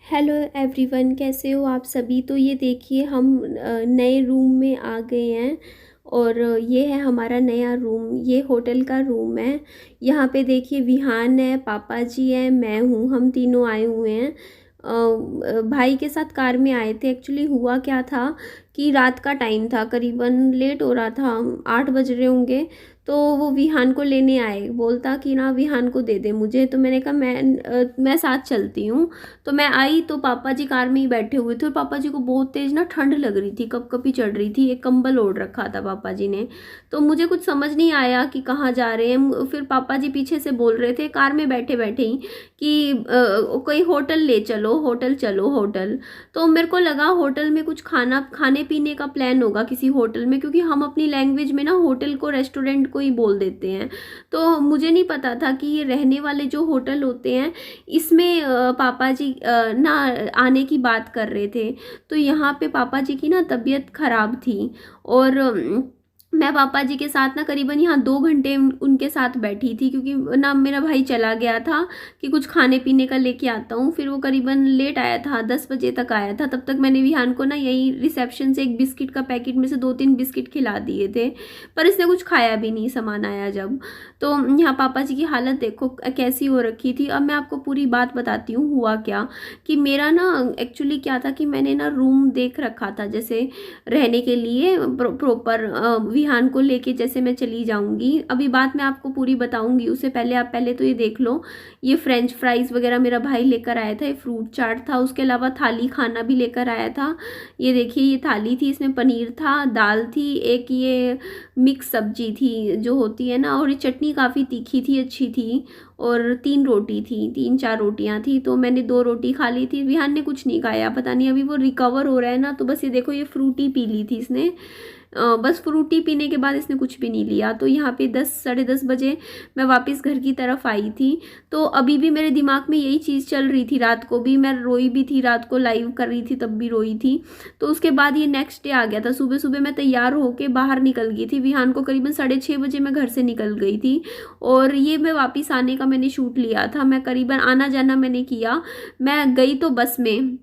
Hello everyone, कैसे हो आप सभी। तो ये देखिए हम नए रूम में आ गए हैं और ये है हमारा नया रूम। ये होटल का रूम है। यहाँ पे देखिए विहान है, पापा जी हैं, मैं हूँ, हम तीनों आए हुए हैं। भाई के साथ कार में आए थे। एक्चुअली हुआ क्या था कि रात का टाइम था, करीबन लेट हो रहा था, 8 बज रहे होंगे। तो वो विहान को लेने आए, बोलता कि ना विहान को दे दे मुझे। तो मैंने कहा मैं साथ चलती हूँ। तो मैं आई तो पापा जी कार में ही बैठे हुए थे और पापा जी को बहुत तेज ना ठंड लग रही थी, कपकपी चढ़ रही थी, एक कंबल ओढ़ रखा था पापा जी ने। तो मुझे कुछ समझ नहीं आया कि कहाँ जा रहे हैं। फिर पापा जी पीछे से बोल रहे थे कार में बैठे बैठे ही कि कोई होटल ले चलो, होटल चलो, होटल। तो मेरे को लगा होटल में कुछ खाना खाने पीने का प्लान होगा किसी होटल में, क्योंकि हम अपनी लैंग्वेज में ना होटल को रेस्टोरेंट को ही बोल देते हैं। तो मुझे नहीं पता था कि ये रहने वाले जो होटल होते हैं इसमें पापा जी ना आने की बात कर रहे थे। तो यहाँ पे पापा जी की ना तबीयत खराब थी और मैं पापा जी के साथ ना करीबन यहाँ 2 घंटे उनके साथ बैठी थी, क्योंकि ना मेरा भाई चला गया था कि कुछ खाने पीने का लेके आता हूँ। फिर वो करीबन लेट आया था, 10 बजे तक आया था। तब तक मैंने विहान को ना यही रिसेप्शन से एक बिस्किट का पैकेट में से 2-3 बिस्किट खिला दिए थे, पर इसने कुछ खाया भी नहीं सामान आया जब। तो यहाँ पापा जी की हालत देखो कैसी हो रखी थी। अब मैं आपको पूरी बात बताती हूँ हुआ क्या। कि मेरा ना एक्चुअली क्या था कि मैंने ना रूम देख रखा था जैसे रहने के लिए प्रॉपर, विहान को लेके जैसे मैं चली जाऊंगी। अभी बात मैं आपको पूरी बताऊंगी, उससे पहले आप पहले तो ये देख लो। ये फ्रेंच फ्राइज वगैरह मेरा भाई लेकर आया था, ये फ्रूट चाट था, उसके अलावा थाली खाना भी लेकर आया था। ये देखिए ये थाली थी, इसमें पनीर था, दाल थी, एक ये मिक्स सब्जी थी जो होती है ना, और ये चटनी काफ़ी तीखी थी, अच्छी थी। और 3 रोटी थी, 3-4 रोटियां थी। तो मैंने 2 रोटी खा ली थी, विहान ने कुछ नहीं खाया, पता नहीं अभी वो रिकवर हो रहा है ना। तो बस ये देखो ये फ्रूटी पी ली थी इसने। बस फ्रूटी पीने के बाद इसने कुछ भी नहीं लिया। तो यहाँ पे 10 साढ़े 10 बजे मैं वापस घर की तरफ आई थी। तो अभी भी मेरे दिमाग में यही चीज़ चल रही थी, रात को भी मैं रोई भी थी, रात को लाइव कर रही थी तब भी रोई थी। तो उसके बाद ये नेक्स्ट डे आ गया था, सुबह सुबह मैं तैयार होके बाहर निकल गई थी। विहान को करीबन 6:30 बजे मैं घर से निकल गई थी और ये मैं वापस आने का मैंने शूट लिया था। मैं करीबन आना जाना मैंने किया। मैं गई तो बस में,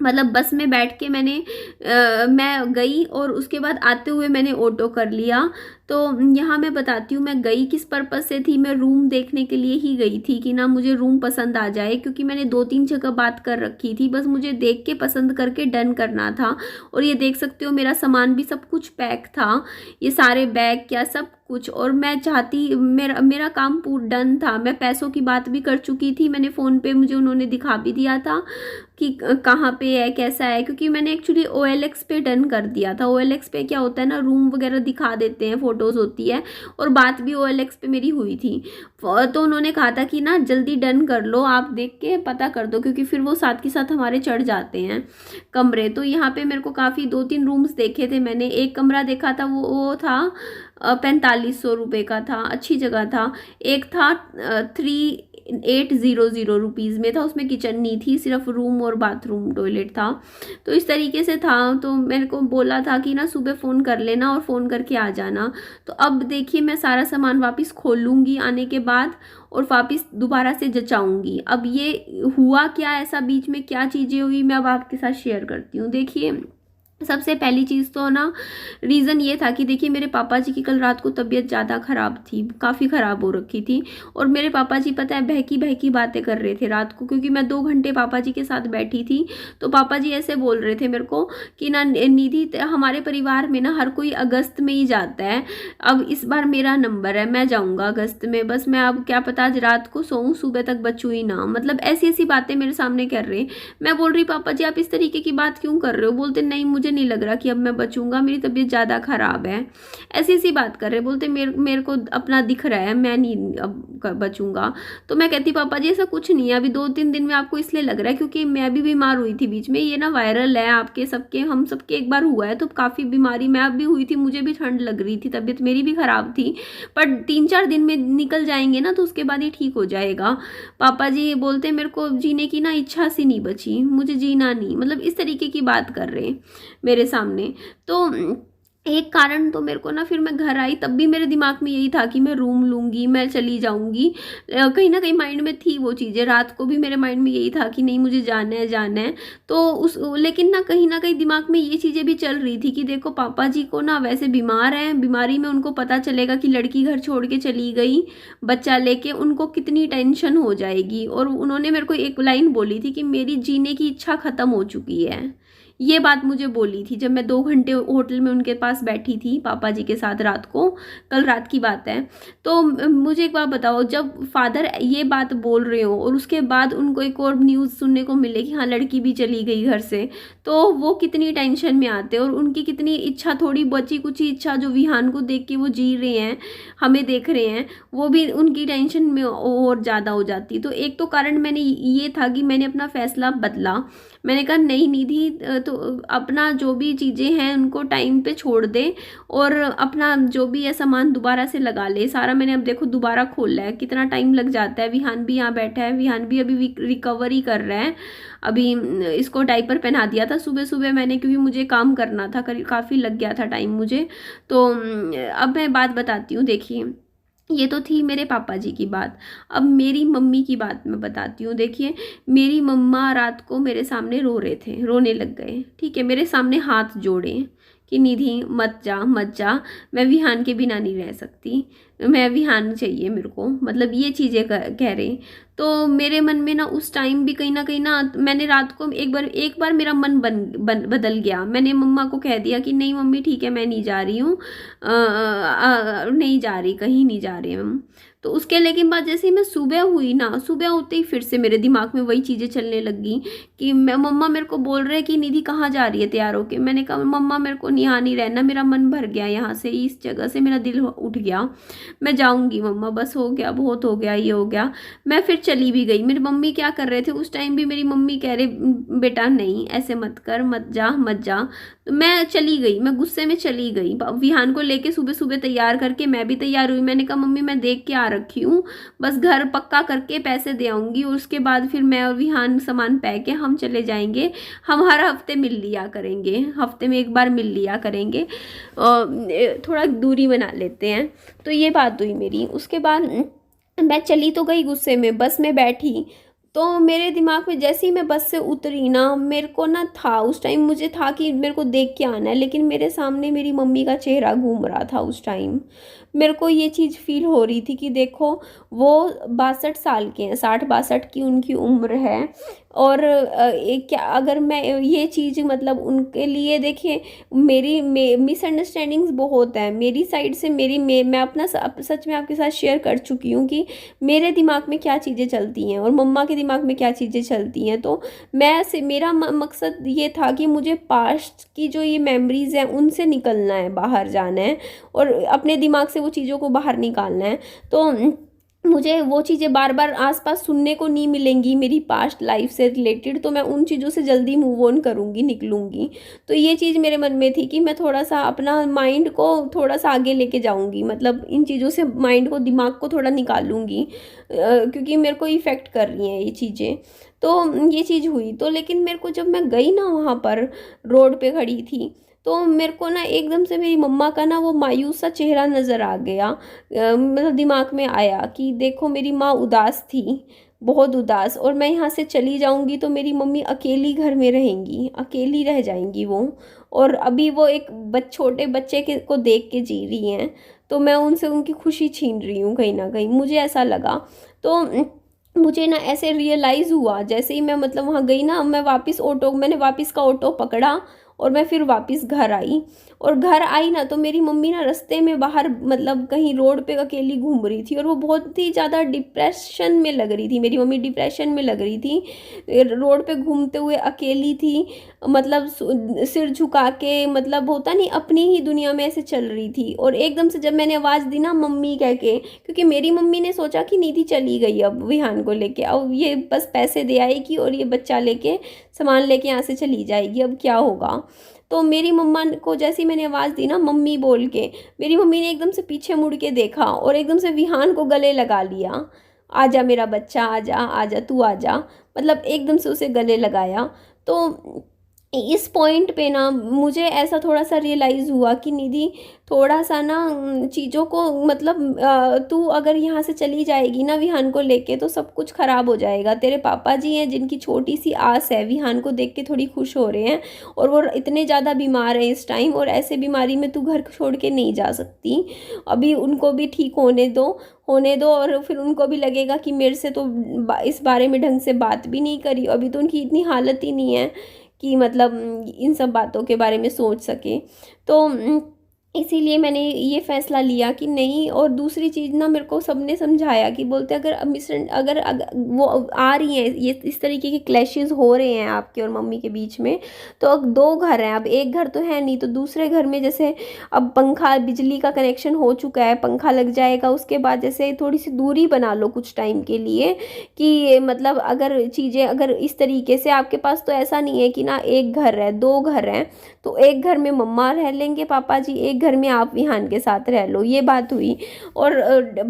मतलब बस में बैठ के मैं गई और उसके बाद आते हुए मैंने ऑटो कर लिया। तो यहाँ मैं बताती हूँ मैं गई किस पर्पज़ से थी। मैं रूम देखने के लिए ही गई थी कि ना मुझे रूम पसंद आ जाए, क्योंकि मैंने 2-3 जगह बात कर रखी थी, बस मुझे देख के पसंद करके डन करना था। और ये देख सकते हो मेरा सामान भी सब कुछ पैक था, ये सारे बैग क्या सब कुछ। और मैं चाहती, मेरा मेरा काम पूरा डन था। मैं पैसों की बात भी कर चुकी थी, मैंने फ़ोन पे मुझे उन्होंने दिखा भी दिया था कि कहाँ पे है कैसा है, क्योंकि मैंने एक्चुअली OLX पे डन कर दिया था। OLX पे क्या होता है ना, रूम वगैरह दिखा देते हैं, फ़ोटोज़ होती है, और बात भी OLX पे मेरी हुई थी। तो उन्होंने कहा था कि ना जल्दी डन कर लो, आप देख के पता कर दो, क्योंकि फिर वो साथ के साथ हमारे चढ़ जाते हैं कमरे। तो यहाँ पे मेरे को काफ़ी 2-3 रूम्स देखे थे मैंने। एक कमरा देखा था, वो था 4500 रुपये का था, अच्छी जगह था। एक था 3800 रुपीज़ में था, उसमें किचन नहीं थी, सिर्फ रूम और बाथरूम टॉयलेट था। तो इस तरीके से था। तो मेरे को बोला था कि ना सुबह फ़ोन कर लेना और फ़ोन करके आ जाना। तो अब देखिए मैं सारा सामान वापस खोलूँगी आने के बाद और वापस दोबारा से जचाऊँगी। अब ये हुआ क्या, ऐसा बीच में क्या चीज़ें हुई, मैं अब आपके साथ शेयर करती हूँ। देखिए सबसे पहली चीज़ तो ना रीज़न ये था कि देखिए मेरे पापा जी की कल रात को तबीयत ज़्यादा ख़राब थी, काफ़ी ख़राब हो रखी थी। और मेरे पापा जी पता है बहकी बहकी बातें कर रहे थे रात को, क्योंकि मैं 2 घंटे पापा जी के साथ बैठी थी। तो पापा जी ऐसे बोल रहे थे मेरे को कि ना निधि हमारे परिवार में ना हर कोई अगस्त में ही जाता है, अब इस बार मेरा नंबर है, मैं जाऊँगा अगस्त में, बस मैं अब क्या पता आज रात को सोऊँ सुबह तक बचूँ ही ना। मतलब ऐसी ऐसी बातें मेरे सामने कर रहे। मैं बोल रही पापा जी आप इस तरीके की बात क्यों कर रहे हो। बोलते नहीं मुझे नहीं लग रहा कि अब मैं बचूंगा, मेरी तबीयत ज़्यादा ख़राब है, ऐसी ऐसी बात कर रहे। बोलते मेरे को अपना दिख रहा है, मैं नहीं अब बचूंगा। तो मैं कहती पापा जी ऐसा कुछ नहीं है, अभी 2-3 दिन में आपको इसलिए लग रहा है क्योंकि मैं भी बीमार हुई थी बीच में, ये ना वायरल है, आपके सबके हम सबके एक बार हुआ है। तो काफ़ी बीमारी मैं भी हुई थी, मुझे भी ठंड लग रही थी, तबीयत मेरी भी ख़राब थी, पर 3-4 दिन में निकल जाएंगे ना, तो उसके बाद ये ठीक हो जाएगा। पापा जी बोलते मेरे को जीने की ना इच्छा सी नहीं बची, मुझे जीना नहीं, मतलब इस तरीके की बात कर रहे मेरे सामने। तो एक कारण तो मेरे को ना, फिर मैं घर आई तब भी मेरे दिमाग में यही था कि मैं रूम लूँगी, मैं चली जाऊँगी। कहीं न कहीं माइंड में थी वो चीज़ें, रात को भी मेरे माइंड में यही था कि नहीं मुझे जाना है, जाना है। तो उस लेकिन ना कहीं न कहीं दिमाग में ये चीज़ें भी चल रही थी कि देखो पापा जी को ना वैसे बीमार हैं, बीमारी में उनको पता चलेगा कि लड़की घर छोड़ के चली गई, बच्चा लेके, उनको कितनी टेंशन हो जाएगी। और उन्होंने मेरे को एक लाइन बोली थी कि मेरी जीने की इच्छा ख़त्म हो चुकी है। ये बात मुझे बोली थी जब मैं 2 घंटे होटल में उनके पास बैठी थी पापा जी के साथ रात को, कल रात की बात है। तो मुझे एक बात बताओ, जब फादर ये बात बोल रहे हो और उसके बाद उनको एक और न्यूज़ सुनने को मिले कि हाँ लड़की भी चली गई घर से, तो वो कितनी टेंशन में आते और उनकी कितनी इच्छा, थोड़ी बची कुछ इच्छा जो विहान को देख के वो जी रहे हैं, हमें देख रहे हैं, वो भी उनकी टेंशन में और ज़्यादा हो जाती। तो एक तो कारण मैंने ये था कि मैंने अपना फैसला बदला। मैंने कहा नहीं निधि, तो अपना जो भी चीज़ें हैं उनको टाइम पे छोड़ दे और अपना जो भी है सामान दोबारा से लगा ले सारा। मैंने अब देखो दोबारा खोला है, कितना टाइम लग जाता है। विहान भी यहाँ बैठा है, विहान भी अभी रिकवरी कर रहा है। अभी इसको डायपर पहना दिया था सुबह सुबह मैंने, क्योंकि मुझे काम करना था, काफ़ी लग गया था टाइम मुझे। तो अब मैं बात बताती हूँ। देखिए ये तो थी मेरे पापा जी की बात। अब मेरी मम्मी की बात मैं बताती हूँ। देखिए मेरी मम्मा रात को मेरे सामने रो रहे थे, रोने लग गए, ठीक है, मेरे सामने हाथ जोड़े कि निधि मत जा मत जा, मैं विहान के बिना नहीं रह सकती, मैं विहान चाहिए मेरे को, मतलब ये चीज़ें कह रहे। तो मेरे मन में ना उस टाइम भी कहीं ना मैंने रात को एक बार मेरा मन बदल गया। मैंने मम्मा को कह दिया कि नहीं मम्मी ठीक है मैं नहीं जा रही हूँ, नहीं जा रही, कहीं नहीं जा रही हम। तो उसके लेकिन बाद जैसे ही मैं सुबह हुई ना, सुबह होते ही फिर से मेरे दिमाग में वही चीज़ें चलने लगी कि मम्मा मेरे को बोल रहे कि निधि कहाँ जा रही है तैयार होके। मैंने कहा मम्मा मेरे को यहाँ नहीं रहना, मेरा मन भर गया यहाँ से, इस जगह से मेरा दिल उठ गया, मैं जाऊँगी मम्मा, बस हो गया, बहुत हो गया, ये हो गया। मैं फिर चली भी गई। मेरी मम्मी क्या कर रहे थे उस टाइम भी, मेरी मम्मी कह रहे बेटा नहीं ऐसे मत कर, मत जा मत जा। तो मैं चली गई, मैं गुस्से में चली गई। विहान को लेके सुबह सुबह तैयार करके मैं भी तैयार हुई। मैंने कहा मम्मी मैं देख के आ रखी हूँ, बस घर पक्का करके पैसे दे आऊँगी और उसके बाद फिर मैं और विहान सामान पैक के हम चले जाएंगे। हम हर हफ्ते मिल लिया करेंगे, हफ्ते में एक बार मिल लिया करेंगे, थोड़ा दूरी बना लेते हैं। तो ये बात हुई मेरी। उसके बाद मैं चली तो गई गुस्से में, बस में बैठी। तो मेरे दिमाग में जैसे ही मैं बस से उतरी ना, मेरे को ना था उस टाइम, मुझे था कि मेरे को देख के आना है, लेकिन मेरे सामने मेरी मम्मी का चेहरा घूम रहा था उस टाइम। मेरे को ये चीज़ फील हो रही थी कि देखो वो 62 साल के हैं, 60-62 की उनकी उम्र है। और एक क्या अगर मैं ये चीज़ मतलब उनके लिए, देखिए मेरी मिसअंडरस्टैंडिंग्स बहुत है मेरी साइड से, मैं अपना सच में आपके साथ शेयर कर चुकी हूँ कि मेरे दिमाग में क्या चीज़ें चलती हैं और मम्मा के दिमाग में क्या चीज़ें चलती हैं। तो मेरा मकसद ये था कि मुझे पास्ट की जो ये मेमोरीज़ हैं उनसे निकलना है, बाहर जाना है और अपने दिमाग से वो चीज़ों को बाहर निकालना है। तो मुझे वो चीज़ें बार बार आसपास सुनने को नहीं मिलेंगी मेरी पास्ट लाइफ से रिलेटेड, तो मैं उन चीज़ों से जल्दी मूव ऑन करूँगी, निकलूँगी। तो ये चीज़ मेरे मन में थी कि मैं थोड़ा सा अपना माइंड को थोड़ा सा आगे लेके जाऊँगी, मतलब इन चीज़ों से माइंड को, दिमाग को थोड़ा निकालूँगी, क्योंकि मेरे को इफ़ेक्ट कर रही हैं ये चीज़ें। तो ये चीज़ हुई। तो लेकिन मेरे को जब मैं गई ना वहाँ पर, रोड पे खड़ी थी, तो मेरे को ना एकदम से मेरी मम्मा का ना वो मायूस सा चेहरा नज़र आ गया। मतलब दिमाग में आया कि देखो मेरी माँ उदास थी, बहुत उदास, और मैं यहाँ से चली जाऊँगी तो मेरी मम्मी अकेली घर में रहेंगी, अकेली रह जाएंगी वो। और अभी वो एक छोटे बच्चे के को देख के जी रही हैं, तो मैं उनसे उनकी खुशी छीन रही हूँ कहीं ना कहीं, मुझे ऐसा लगा। तो मुझे ना ऐसे रियलाइज़ हुआ जैसे ही मैं मतलब वहाँ गई ना, मैंने वापस का ऑटो पकड़ा और मैं फिर वापस घर आई। और घर आई ना तो मेरी मम्मी ना रास्ते में बाहर मतलब कहीं रोड पे अकेली घूम रही थी और वो बहुत ही ज़्यादा डिप्रेशन में लग रही थी। मेरी मम्मी डिप्रेशन में लग रही थी, रोड पे घूमते हुए अकेली थी, मतलब सिर झुका के, मतलब होता नहीं अपनी ही दुनिया में ऐसे चल रही थी। और एकदम से जब मैंने आवाज़ दी ना मम्मी कह के, क्योंकि मेरी मम्मी ने सोचा कि निधि चली गई अब विहान को लेके, अब ये बस पैसे दे आएगी और ये बच्चा लेके सामान लेके यहाँ से चली जाएगी, अब क्या होगा। तो मेरी मम्मा को जैसे ही मैंने आवाज़ दी ना मम्मी बोल के, मेरी मम्मी ने एकदम से पीछे मुड़ के देखा और एकदम से विहान को गले लगा लिया। आजा मेरा बच्चा, आजा आजा तू आजा, मतलब एकदम से उसे गले लगाया। तो इस पॉइंट पे ना मुझे ऐसा थोड़ा सा रियलाइज़ हुआ कि निधि, थोड़ा सा ना चीज़ों को मतलब तू अगर यहाँ से चली जाएगी ना विहान को लेके, तो सब कुछ ख़राब हो जाएगा। तेरे पापा जी हैं जिनकी छोटी सी आस है, विहान को देख के थोड़ी खुश हो रहे हैं, और वो इतने ज़्यादा बीमार हैं इस टाइम, और ऐसे बीमारी में तू घर छोड़ के नहीं जा सकती। अभी उनको भी ठीक होने दो, और फिर उनको भी लगेगा कि मेरे से तो इस बारे में ढंग से बात भी नहीं करी। अभी तो उनकी इतनी हालत ही नहीं है कि मतलब इन सब बातों के बारे में सोच सके। तो इसीलिए मैंने ये फ़ैसला लिया कि नहीं। और दूसरी चीज़ ना, मेरे को सबने समझाया कि बोलते अगर अगर वो आ रही हैं, ये इस तरीके के क्लैशेस हो रहे हैं आपके और मम्मी के बीच में, तो अब 2 घर हैं, अब एक घर तो है नहीं, तो दूसरे घर में जैसे अब पंखा बिजली का कनेक्शन हो चुका है, पंखा लग जाएगा, उसके बाद जैसे थोड़ी सी दूरी बना लो कुछ टाइम के लिए, कि मतलब अगर चीज़ें अगर इस तरीके से आपके पास, तो ऐसा नहीं है कि ना एक घर है, 2 घर हैं, तो एक घर में मम्मा रह लेंगे पापा जी, एक घर में आप विहान के साथ रह लो, ये बात हुई। और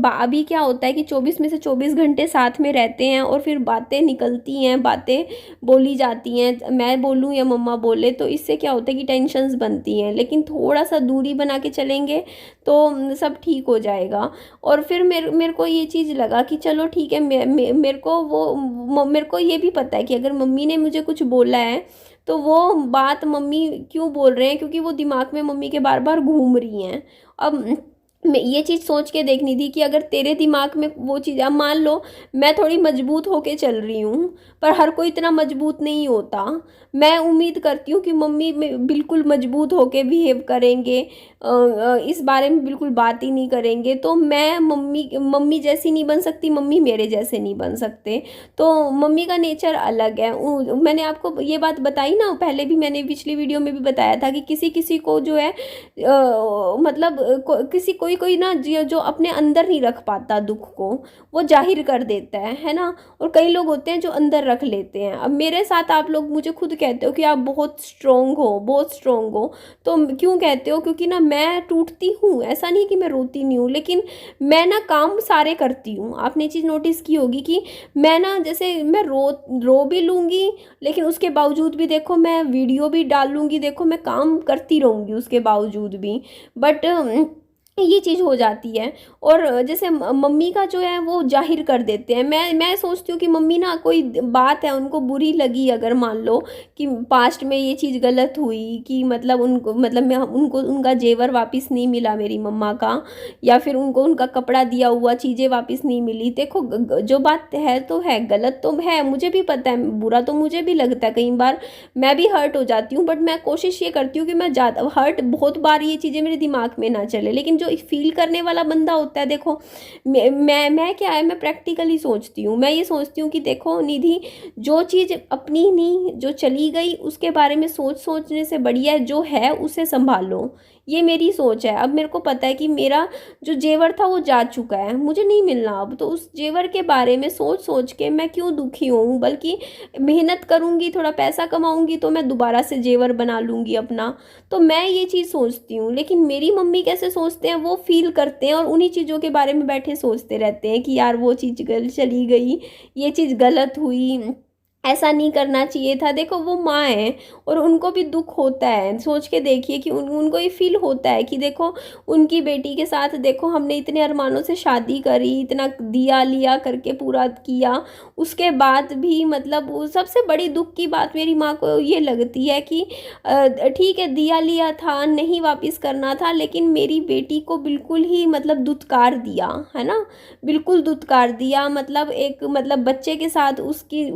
अभी क्या होता है कि 24 में से 24 घंटे साथ में रहते हैं, और फिर बातें निकलती हैं, बातें बोली जाती हैं, मैं बोलूँ या मम्मा बोले, तो इससे क्या होता है कि टेंशन्स बनती हैं। लेकिन थोड़ा सा दूरी बना के चलेंगे तो सब ठीक हो जाएगा। और फिर मेरे को ये चीज़ लगा कि चलो ठीक है, मेरे को ये भी पता है कि अगर मम्मी ने मुझे कुछ बोला है, तो वो बात मम्मी क्यों बोल रहे हैं, क्योंकि वो दिमाग में मम्मी के बार बार घूम रही हैं। अब मैं ये चीज़ सोच के देखनी थी कि अगर तेरे दिमाग में वो चीज़, अब मान लो मैं थोड़ी मजबूत होके चल रही हूँ, पर हर कोई इतना मजबूत नहीं होता। मैं उम्मीद करती हूँ कि मम्मी में बिल्कुल मजबूत होके बिहेव करेंगे, इस बारे में बिल्कुल बात ही नहीं करेंगे, तो मैं मम्मी जैसी नहीं बन सकती, मम्मी मेरे जैसे नहीं बन सकते। तो मम्मी का नेचर अलग है। मैंने आपको ये बात बताई ना पहले भी, मैंने पिछली वीडियो में भी बताया था कि किसी किसी को जो है मतलब किसी कोई कोई ना जो अपने अंदर नहीं रख पाता दुख को, वो जाहिर कर देता है ना। और कई लोग होते हैं जो अंदर रख लेते हैं। अब मेरे साथ आप लोग मुझे खुद कहते हो कि आप बहुत स्ट्रोंग हो, बहुत स्ट्रोंग हो, तो क्यों कहते हो? क्योंकि ना मैं टूटती हूँ, ऐसा नहीं कि मैं रोती नहीं हूँ, लेकिन मैं ना काम सारे करती हूँ। आपने चीज़ नोटिस की होगी कि मैं ना, जैसे मैं रो भी लूँगी, लेकिन उसके बावजूद भी देखो मैं वीडियो भी डाल लूँगी, देखो मैं काम करती रहूँगी उसके बावजूद भी। बट ये चीज़ हो जाती है। और जैसे मम्मी का जो है वो जाहिर कर देते हैं। मैं सोचती हूँ कि मम्मी ना, कोई बात है उनको बुरी लगी, अगर मान लो कि पास्ट में ये चीज़ गलत हुई, कि मतलब उनको, मतलब मैं उनको उनका जेवर वापस नहीं मिला मेरी मम्मा का, या फिर उनको उनका कपड़ा दिया हुआ चीज़ें वापस नहीं मिली। देखो जो बात है तो है, गलत तो है, मुझे भी पता है, बुरा तो मुझे भी लगता है, कई बार मैं भी हर्ट हो जाती हूँ। बट मैं कोशिश ये करती हूँ कि मैं ज़्यादा हर्ट, बहुत बार ये चीज़ें मेरे दिमाग में ना चले। लेकिन जो फील करने वाला बंदा होता है, देखो मैं क्या है, मैं प्रैक्टिकली सोचती हूँ। मैं ये सोचती हूँ कि देखो निधि, जो चीज़ अपनी नहीं, जो चली गई उसके बारे में सोचने से बढ़िया है जो है उसे संभालो। ये मेरी सोच है। अब मेरे को पता है कि मेरा जो जेवर था वो जा चुका है, मुझे नहीं मिलना अब, तो उस जेवर के बारे में सोच सोच के मैं क्यों दुखी हूँ, बल्कि मेहनत करूँगी, थोड़ा पैसा कमाऊँगी, तो मैं दोबारा से जेवर बना लूँगी अपना। तो मैं ये चीज़ सोचती हूँ। लेकिन मेरी मम्मी कैसे सोचते हैं, वो फील करते हैं और उन्हीं चीज़ों के बारे में बैठे सोचते रहते हैं कि यार वो चीज़ चली गई, ये चीज़ गलत हुई, ऐसा नहीं करना चाहिए था। देखो वो माँ है और उनको भी दुख होता है। सोच के देखिए कि उनको ये फील होता है कि देखो उनकी बेटी के साथ, देखो हमने इतने अरमानों से शादी करी, इतना दिया लिया करके पूरा किया, उसके बाद भी मतलब वो सबसे बड़ी दुख की बात मेरी माँ को ये लगती है कि ठीक है दिया लिया था, नहीं वापस करना था, लेकिन मेरी बेटी को बिल्कुल ही मतलब दुत्कार दिया, है ना, बिल्कुल दुत्कार दिया। मतलब एक मतलब बच्चे के साथ उसकी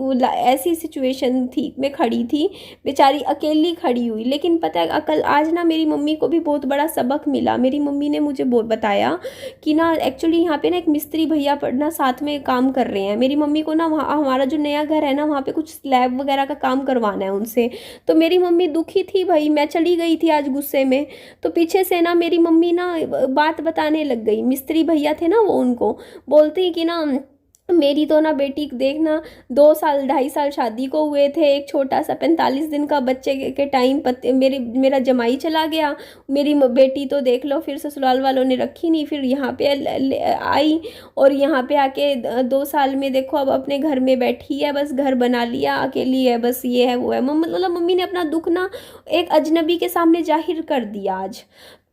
ऐसी सिचुएशन थी, मैं खड़ी थी, बेचारी अकेली खड़ी हुई। लेकिन पता है कल आज ना मेरी मम्मी को भी बहुत बड़ा सबक मिला। मेरी मम्मी ने मुझे बताया कि ना एक्चुअली यहाँ पे ना एक मिस्त्री भैया ना साथ में काम कर रहे हैं। मेरी मम्मी को ना वहाँ, हमारा जो नया घर है ना, वहाँ पे कुछ स्लैब वगैरह का काम करवाना है उनसे। तो मेरी मम्मी दुखी थी भाई, मैं चली गई थी आज गुस्से में, तो पीछे से ना मेरी मम्मी ना बात बताने लग गई। मिस्त्री भैया थे ना वो, उनको बोलती कि ना मेरी तो ना बेटी देखना 2 साल 2.5 साल शादी को हुए थे, एक छोटा सा 45 दिन का बच्चे के टाइम मेरा जमाई चला गया। मेरी बेटी तो देख लो फिर ससुराल वालों ने रखी नहीं, फिर यहाँ पे आई और यहाँ पे आके 2 साल में देखो अब अपने घर में बैठी है, बस घर बना लिया, अकेली है, बस ये है वो है। मतलब मम्मी ने अपना दुख ना एक अजनबी के सामने जाहिर कर दिया आज।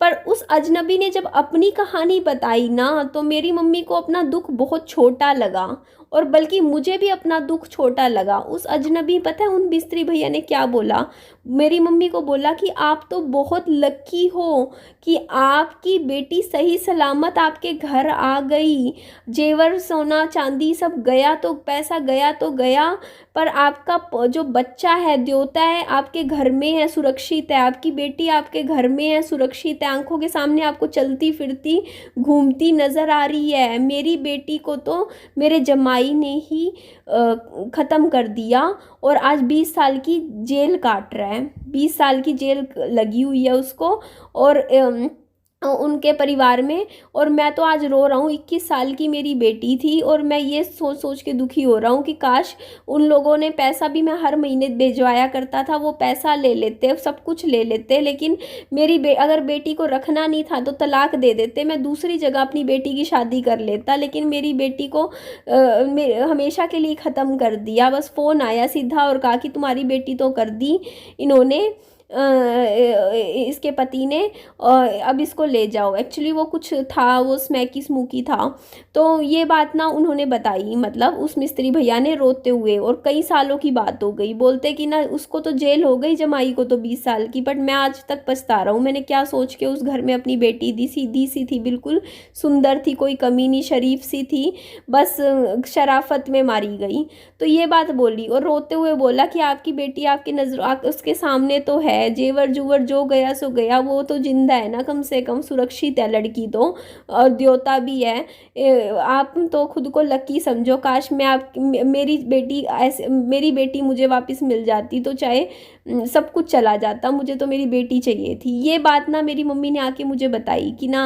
पर उस अजनबी ने जब अपनी कहानी बताई ना, तो मेरी मम्मी को अपना दुख बहुत छोटा लगा, और बल्कि मुझे भी अपना दुख छोटा लगा। उस अजनबी, पता है उन मिस्त्री भैया ने क्या बोला, मेरी मम्मी को बोला कि आप तो बहुत लकी हो कि आपकी बेटी सही सलामत आपके घर आ गई। जेवर सोना चांदी सब गया तो पैसा गया तो गया, पर आपका जो बच्चा है द्योता है आपके घर में है, सुरक्षित है। आपकी बेटी आपके घर में है, सुरक्षित है, आंखों के सामने आपको चलती फिरती घूमती नज़र आ रही है। मेरी बेटी को तो मेरे जमाई ने ही ख़त्म कर दिया, और आज 20 साल की जेल काट रहा है, 20 साल की जेल लगी हुई है उसको और उनके परिवार में। और मैं तो आज रो रहा हूँ, 21 साल की मेरी बेटी थी, और मैं ये सोच सोच के दुखी हो रहा हूँ कि काश उन लोगों ने पैसा भी मैं हर महीने भिजवाया करता था, वो पैसा ले लेते, सब कुछ ले लेते, लेकिन अगर बेटी को रखना नहीं था तो तलाक दे देते, मैं दूसरी जगह अपनी बेटी की शादी कर लेता। लेकिन मेरी बेटी को हमेशा के लिए ख़त्म कर दिया। बस फ़ोन आया सीधा और कहा कि तुम्हारी बेटी तो कर दी इन्होंने, इसके पति ने, अब इसको ले जाओ। एक्चुअली वो कुछ था, वो स्मैकी स्मूकी था। तो ये बात ना उन्होंने बताई, मतलब उस मिस्त्री भैया ने रोते हुए, और कई सालों की बात हो गई, बोलते कि ना उसको तो जेल हो गई, जमाई को तो 20 साल की, बट मैं आज तक पछता रहा हूँ मैंने क्या सोच के उस घर में अपनी बेटी दी। सीधी सी थी, बिल्कुल सुंदर थी, कोई कमी नहीं, शरीफ सी थी, बस शराफत में मारी गई। तो ये बात बोली और रोते हुए बोला कि आपकी बेटी आपकी नज़र उसके सामने तो है, जेवर जुवर जो गया सो गया, वो तो जिंदा है ना, कम से कम सुरक्षित है लड़की तो, और द्योता भी है। आप तो खुद को लकी समझो। काश मैं आप मेरी बेटी मुझे वापस मिल जाती तो चाहे सब कुछ चला जाता, मुझे तो मेरी बेटी चाहिए थी। ये बात ना मेरी मम्मी ने आके मुझे बताई कि ना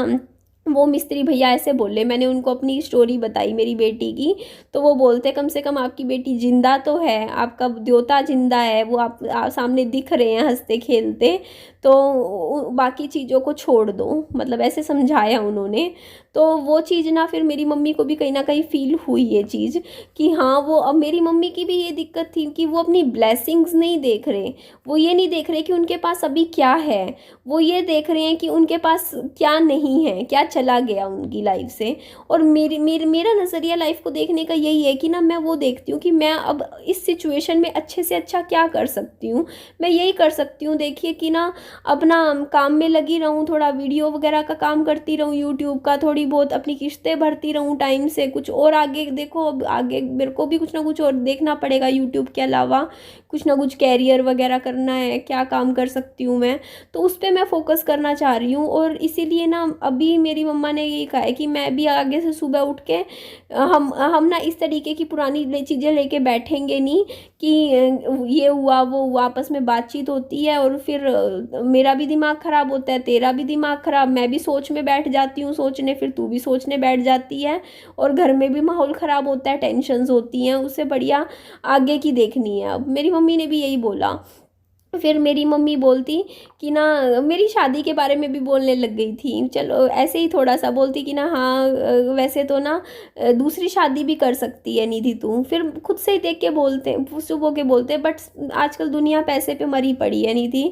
वो मिस्त्री भैया ऐसे बोले। मैंने उनको अपनी स्टोरी बताई मेरी बेटी की, तो वो बोलते कम से कम आपकी बेटी जिंदा तो है, आपका द्योता जिंदा है, वो आप सामने दिख रहे हैं हंसते खेलते, तो बाकी चीज़ों को छोड़ दो, मतलब ऐसे समझाया उन्होंने। तो वो चीज़ ना फिर मेरी मम्मी को भी कहीं ना कहीं फील हुई ये चीज़ कि हाँ वो, अब मेरी मम्मी की भी ये दिक्कत थी कि वो अपनी ब्लेसिंग्स नहीं देख रहे, वो ये नहीं देख रहे कि उनके पास अभी क्या है, वो ये देख रहे हैं कि उनके पास क्या नहीं है, क्या चला गया उनकी लाइफ से। और मेरा नज़रिया लाइफ को देखने का यही है कि ना मैं वो देखती हूँ कि मैं अब इस सिचुएशन में अच्छे से अच्छा क्या कर सकती हूँ। मैं यही कर सकती हूँ, देखिए कि ना अपना काम में लगी रहूँ, थोड़ा वीडियो वगैरह का काम करती रहूँ, यूट्यूब का थोड़ी बहुत अपनी किस्तें भरती रहूँ टाइम से, कुछ और आगे देखो, अब आगे मेरे को भी कुछ ना कुछ और देखना पड़ेगा यूट्यूब के अलावा, कुछ ना कुछ कैरियर वगैरह करना है, क्या काम कर सकती हूँ मैं, तो उस पर मैं फोकस करना चाह रही हूँ। और इसीलिए ना अभी मेरी मम्मा ने यही कहा है कि मैं भी आगे से सुबह उठ के हम ना इस तरीके की पुरानी चीज़ें लेके बैठेंगे नहीं कि ये हुआ वो हुआ, आपस में बातचीत होती है और फिर मेरा भी दिमाग ख़राब होता है, तेरा भी दिमाग ख़राब, मैं भी सोच में बैठ जाती हूँ सोचने, फिर तू भी सोचने बैठ जाती है, और घर में भी माहौल ख़राब होता है, टेंशन्स होती हैं, उससे बढ़िया आगे की देखनी है। अब मेरी मम्मी ने भी यही बोला। फिर मेरी मम्मी बोलती कि ना, मेरी शादी के बारे में भी बोलने लग गई थी, चलो ऐसे ही थोड़ा सा बोलती कि ना हाँ वैसे तो ना दूसरी शादी भी कर सकती है निधि तू, फिर खुद से ही देख के बोलते, सुबह के बोलते, बट आजकल दुनिया पैसे पे मरी पड़ी है निधि,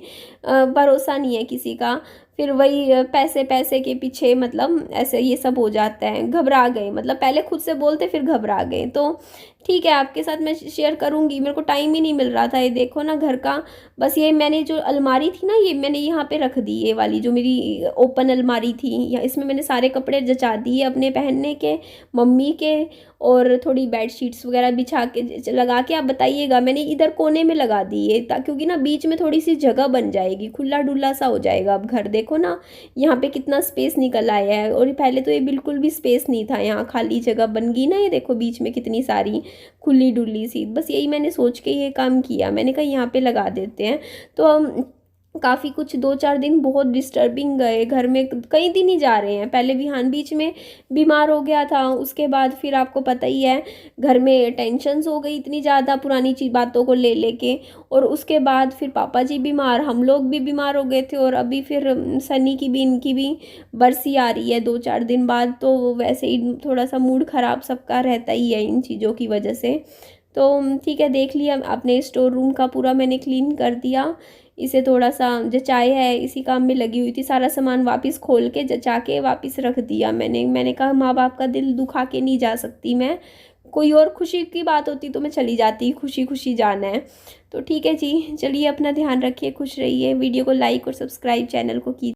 भरोसा नहीं है किसी का। फिर वही पैसे पैसे के पीछे, मतलब ऐसे ये सब हो जाता है, घबरा गए, मतलब पहले खुद से बोलते फिर घबरा गए। तो ठीक है, आपके साथ मैं शेयर करूँगी, मेरे को टाइम ही नहीं मिल रहा था, ये देखो ना घर का, बस ये मैंने जो अलमारी थी ना, ये मैंने यहाँ पे रख दी, ये वाली जो मेरी ओपन अलमारी थी, या इसमें मैंने सारे कपड़े जचा दिए अपने पहनने के, मम्मी के, और थोड़ी बेड शीट्स वगैरह बिछा के लगा के, आप बताइएगा, मैंने इधर कोने में लगा दी है क्योंकि ना बीच में थोड़ी सी जगह बन जाएगी, खुला डुल्ला सा हो जाएगा। अब घर देखो ना यहाँ पे कितना स्पेस निकल आया है, और पहले तो ये बिल्कुल भी स्पेस नहीं था, यहाँ खाली जगह बन गई ना, ये देखो बीच में कितनी सारी खुली डुल्ली सी। बस यही मैंने सोच के ये काम किया, मैंने कहा यहाँ पे लगा देते हैं। तो काफ़ी कुछ 2-4 दिन बहुत डिस्टर्बिंग गए, घर में कई दिन ही जा रहे हैं। पहले विहान बीच में बीमार हो गया था, उसके बाद फिर आपको पता ही है घर में टेंशन्स हो गई इतनी ज़्यादा पुरानी चीज़ बातों को ले लेके, और उसके बाद फिर पापा जी बीमार, हम लोग भी बीमार हो गए थे, और अभी फिर सनी की भी, इनकी भी बरसी आ रही है 2-4 दिन बाद, तो वैसे ही थोड़ा सा मूड ख़राब सबका रहता ही है इन चीज़ों की वजह से। तो ठीक है, देख लिया अपने स्टोर रूम का पूरा मैंने क्लीन कर दिया, इसे थोड़ा सा जचाया है, इसी काम में लगी हुई थी। सारा सामान वापस खोल के जचा के वापस रख दिया मैंने कहा माँ बाप का दिल दुखा के नहीं जा सकती मैं, कोई और खुशी की बात होती तो मैं चली जाती, खुशी खुशी जाना है। तो ठीक है जी, चलिए अपना ध्यान रखिए, खुश रहिए, वीडियो को लाइक और सब्सक्राइब चैनल को कीजिए।